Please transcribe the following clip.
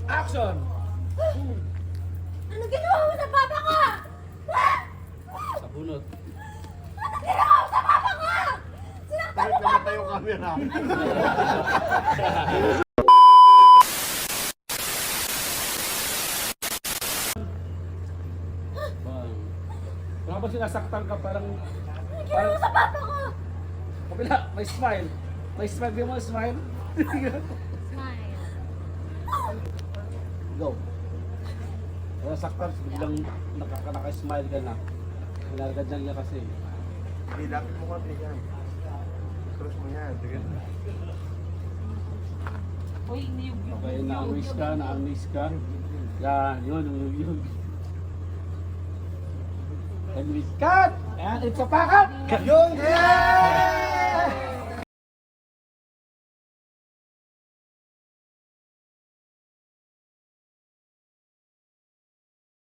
Action! Ano ginawa mo sa papa ko? Ha? Sa bunot. Ano ginawa mo sa papa ko? Sinaktan mo Namatay yung camera. Kung ba sinasaktan ka parang... Ano ginawa mo sa papa ko? Kapila, may smile. May smile, di mo smile? Smile. Go. Kaya saktan, biglang naka-smile ka na. Pinargadyan niya kasi. Ilapit mo ka, yan. Cross mo yan. Sige. Okay, na-amaze ka, na-amaze ka. Yan, yun. And we cut! And it's a pack up! Yun! Yeah!